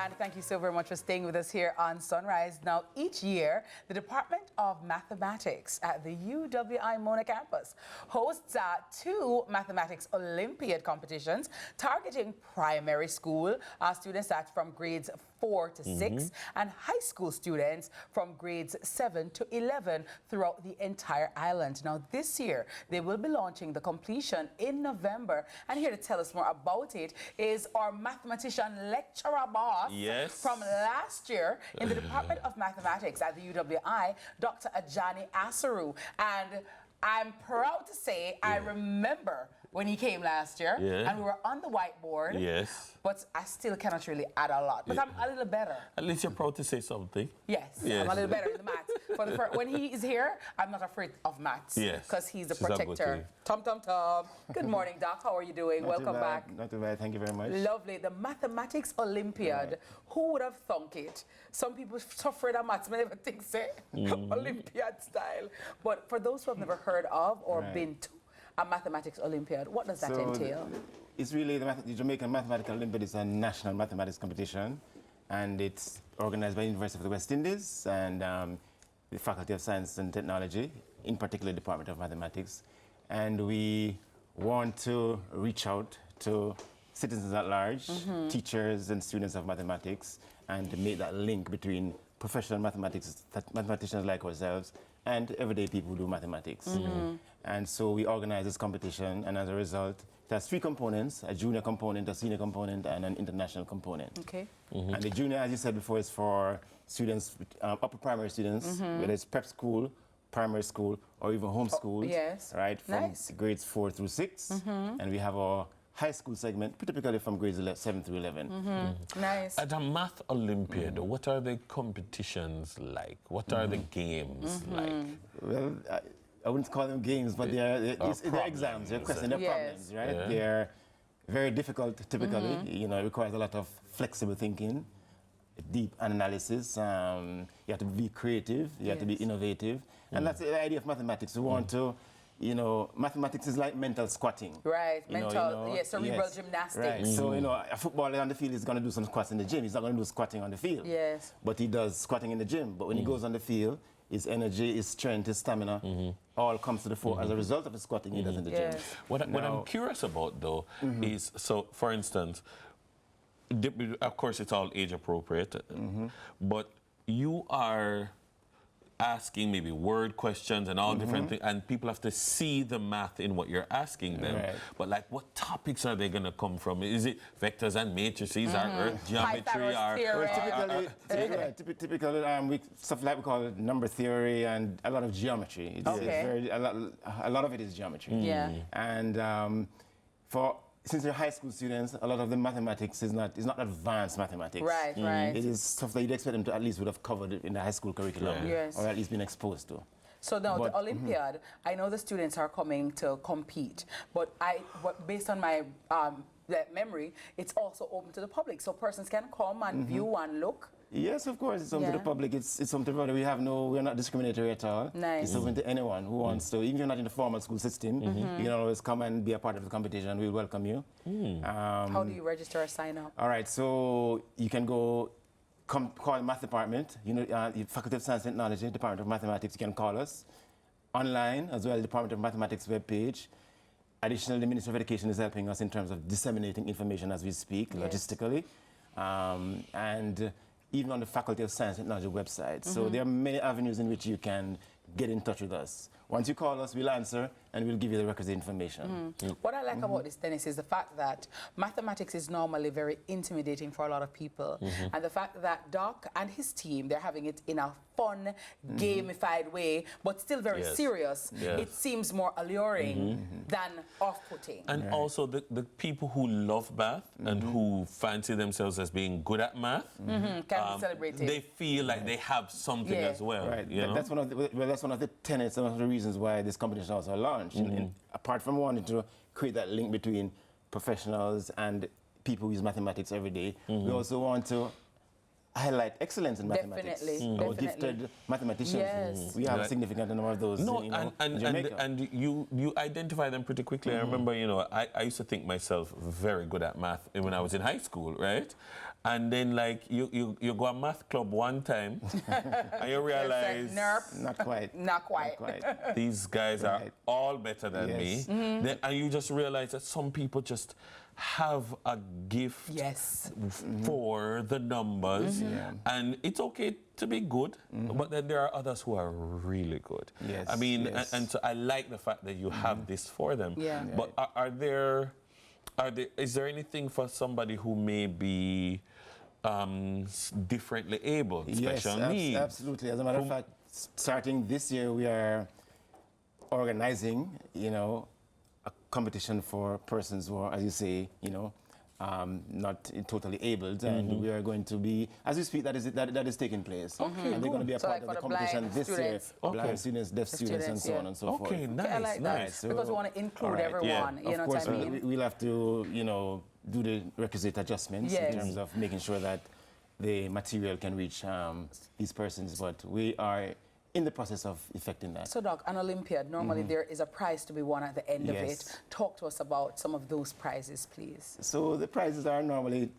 And thank you so very much for staying with us here on Sunrise. Now, each year, the Department of Mathematics at the UWI Mona campus hosts 2 Mathematics Olympiad competitions targeting primary school students that's from grades 4 to 6 and high school students from grades 7 to 11 throughout the entire island. Now, this year, they will be launching the completion in November. And here to tell us more about it is our mathematician lecturer boss from last year in the Department of Mathematics at the UWI, Dr. Ajani Ausaru. And I'm proud to say I remember when he came last year, and we were on the whiteboard, but I still cannot really add a lot. But I'm a little better. At least you're proud to say something. Yes, I'm a little better in the maths. When he is here, I'm not afraid of maths, because he's a protector. Tom. Good morning, Doc. How are you doing? Welcome back. Not too bad. Thank you very much. Lovely. The Mathematics Olympiad. Who would have thunk it? Some people suffered at maths, but never think say Olympiad style. But for those who have never heard of or been to a Mathematics Olympiad, what does that entail? It's really the Jamaican Mathematics Olympiad is a national mathematics competition, and it's organized by the University of the West Indies and the Faculty of Science and Technology, in particular the Department of Mathematics. And we want to reach out to citizens at large, teachers and students of mathematics, and to make that link between professional mathematicians like ourselves and everyday people who do mathematics. And so we organize this competition, and as a result, it has 3 components: a junior component, a senior component, and an international component. Okay. And the junior, as you said before, is for students, upper primary students, whether it's prep school, primary school, or even homeschooled, right, from grades 4 through 6. And we have our high school segment, typically from grades 7 through 11. Nice. At a Math Olympiad, what are the competitions like? What are the games like? Well, I wouldn't call them games, but they're exams, they're questions, they're problems, right? They're very difficult, typically. You know, it requires a lot of flexible thinking, deep analysis. You have to be creative, you have to be innovative. And that's the idea of mathematics. We want to, you know, mathematics is like mental squatting. Right, cerebral gymnastics. Right, so, you know, a footballer on the field is going to do some squats in the gym. He's not going to do squatting on the field. Yes. But he does squatting in the gym. But when he goes on the field, his energy, his strength, his stamina, all comes to the fore as a result of the squatting he does in the gym. What I'm curious about, though, is, so, for instance, of course, it's all age appropriate, but you are asking maybe word questions and all different things, and people have to see the math in what you're asking them. But like, what topics are they going to come from? Is it vectors and matrices, or earth geometry, typically stuff like we call number theory and a lot of geometry. It's a lot of it is geometry. And since they're high school students, a lot of the mathematics is not advanced mathematics. Right. It is stuff that you'd expect them to at least would have covered in the high school curriculum, or at least been exposed to. So now the Olympiad, I know the students are coming to compete, but based on my memory, it's also open to the public, so persons can come and view and look. Yes, of course, it's open to the public. It's open to everybody. We're not discriminatory at all. Nice. It's open to anyone who wants to. Even if you're not in the formal school system, you can always come and be a part of the competition. We'll welcome you. How do you register or sign up? All right, so you can call the math department, Faculty of Science and Technology, Department of Mathematics. You can call us online as well, the Department of Mathematics webpage. Additionally, the Ministry of Education is helping us in terms of disseminating information as we speak, logistically. And even on the Faculty of Science and Technology website. So there are many avenues in which you can get in touch with us. Once you call us, we'll answer and we'll give you the requisite information. What I like about this, Dennis, is the fact that mathematics is normally very intimidating for a lot of people. And the fact that Doc and his team, they're having it in a fun, gamified way, but still very serious. It seems more alluring than off-putting. And also the people who love math and who fancy themselves as being good at math, can be celebrated. They feel like they have something as well. Right. You know? That's one of the tenets, one of the reasons why this competition also launched. Apart from wanting to create that link between professionals and people who use mathematics every day, we also want to highlight excellence in mathematics. Definitely. Our gifted mathematicians. We have a significant number of those in Jamaica. And you identify them pretty quickly. I remember, I used to think myself very good at math when I was in high school, right? and then like you go a math club one time, and you realize Not quite. Not quite. these guys are Right. all better than me. Then, and you just realize that some people just have a gift Yes. for the numbers, and it's okay to be good, but then there are others who are really good. Yes, I mean, yes. and so I like the fact that you have this for them. Yeah. But is there anything for somebody who may be differently able, special needs? Absolutely. As a matter of fact, starting this year, we are organizing, a competition for persons who are, as you say, not totally abled, and we are going to be, as we speak, that is taking place. Okay, and they're going to be a so part like of the for the competition blind this students. year. Blind students, deaf students, and students, so on and so forth. Okay, nice, I like that. nice. Because we want to include All right, everyone. You know of course, what I mean? we'll have to, do the requisite adjustments Yes. in terms of making sure that the material can reach these persons, but we are in the process of effecting that. So, Doc, an Olympiad, normally there is a prize to be won at the end of it. Yes. Talk to us about some of those prizes, please. So the prizes are normally,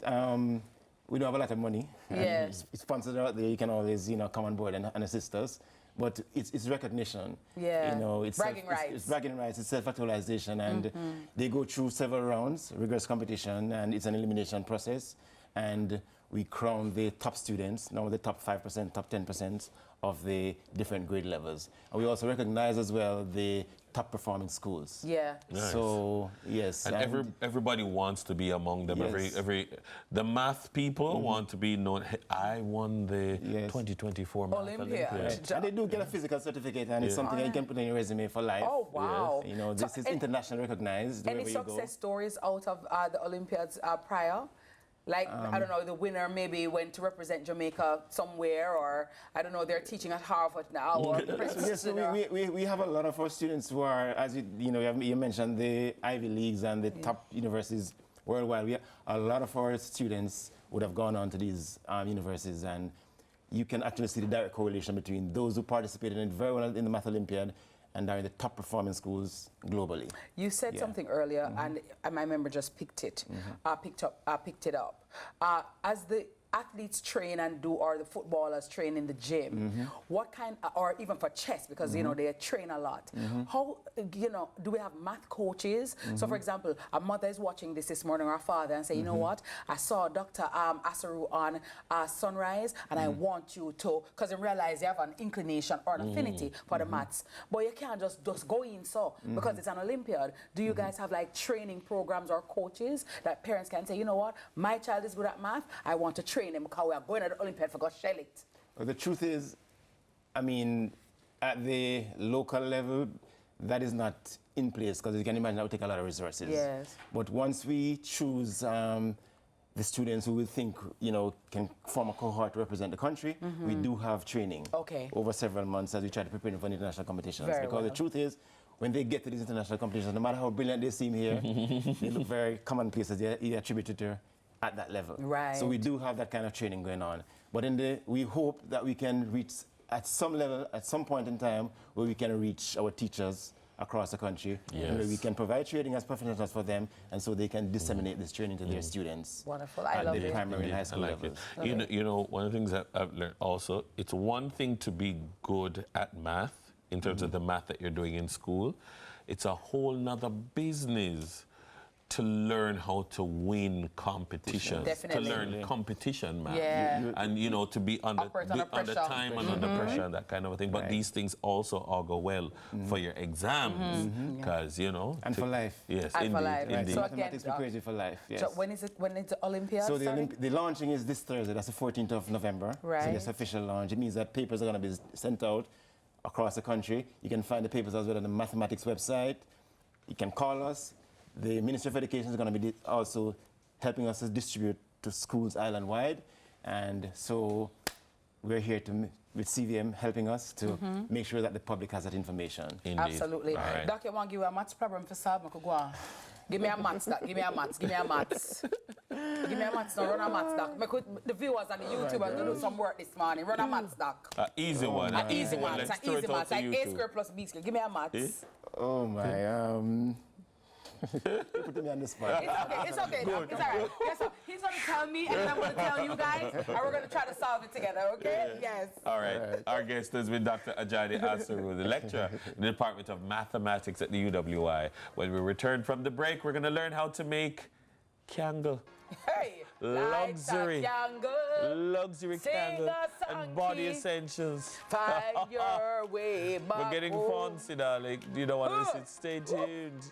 we don't have a lot of money. Yeah. Sponsors out there, you can always, come on board and assist us. But it's recognition. Yeah. It's Bragging rights. It's bragging rights, it's self-actualization, and they go through several rounds, rigorous competition, and it's an elimination process. And we crown the top students, the top 5%, top 10% of the different grade levels. And we also recognize as well the top performing schools. Yeah. Nice. So, yes. And everybody wants to be among them. Yes. The math people want to be known. Hey, I won the 2024 Math Olympiad. Olympiad. And they do get a physical certificate, and it's something that you can put in your resume for life. Oh, wow. This is internationally recognized. Any wherever you go. success stories out of the Olympiads prior? Like, I don't know, the winner maybe went to represent Jamaica somewhere, or I don't know, they're teaching at Harvard now. Or Yes, so we have a lot of our students who are, as you mentioned, the Ivy Leagues and the top universities worldwide. A lot of our students would have gone on to these universities, and you can actually see the direct correlation between those who participated in it very well in the Math Olympiad and are in the top performing schools globally. You said something earlier, and I remember just picked it up. As the athletes train and do, or the footballers train in the gym, what kind, or even for chess, because they train a lot. How do we have math coaches? So, for example, a mother is watching this morning, or a father, and say, you know what, I saw Dr. Ausaru on Sunrise, and I want you to, because I realize you have an inclination or an affinity for the maths, but you can't just go in because it's an Olympiad. Do you guys have like training programs or coaches that parents can say, you know what, my child is good at math, I want to train him because we are going to the Olympiad for go shell it? Well, the truth is, I mean, at the local level, that is not in place, because you can imagine that would take a lot of resources. Yes. But once we choose the students who we think, can form a cohort to represent the country, we do have training over several months as we try to prepare them for international competitions. Because the truth is, when they get to these international competitions, no matter how brilliant they seem here, they look very commonplace as they attributed to at that level. Right. So we do have that kind of training going on. But we hope that we can reach at some level, at some point in time, where we can reach our teachers across the country, and where we can provide training as professionals for them, and so they can disseminate this training to their students. Wonderful. I love at the it. primary and high school levels. You know, one of the things that I've learned also, it's one thing to be good at math in terms of the math that you're doing in school. It's a whole nother business to learn how to win competitions, Definitely. to learn competition math, Yeah. and to be under time and under pressure and that kind of a thing. But these things also augur well for your exams, because and for life. Yes, And indeed, for life. indeed. So Mathematics again, prepares you for life. Yes. So when is the Olympiad? So starting? the launching is this Thursday. That's the 14th of November. Right. So this official launch. It means that papers are going to be sent out across the country. You can find the papers as well on the mathematics website. You can call us. The Ministry of Education is going to be also helping us to distribute to schools island-wide. And so we're here with CVM helping us to make sure that the public has that information. Indeed. Absolutely. All right. Doc, you want to give you a maths problem for solve? Go on. Give me a maths, Doc. Give me a maths. Give me a maths. Give me a maths now. Run a maths, Doc. The viewers and the YouTubers going to do some work this morning. Run a maths, Doc. Easy one. An easy maths. Let's An throw easy it out maths. to Like you A two. squared plus B squared. Give me a maths. Oh my, You're putting me on the spot. It's okay. It's all right. Yes, so he's going to tell me, and then I'm going to tell you guys, and we're going to try to solve it together, okay? Yes. All right. Our guest has been Dr. Ajani Ausaru, the lecturer in the Department of Mathematics at the UWI. When we return from the break, we're going to learn how to make candle. Hey, Luxury. Luxury Sing candle a song, and body kid. essentials. Find your way back We're getting home. fancy, darling. You don't want to listen. Stay tuned.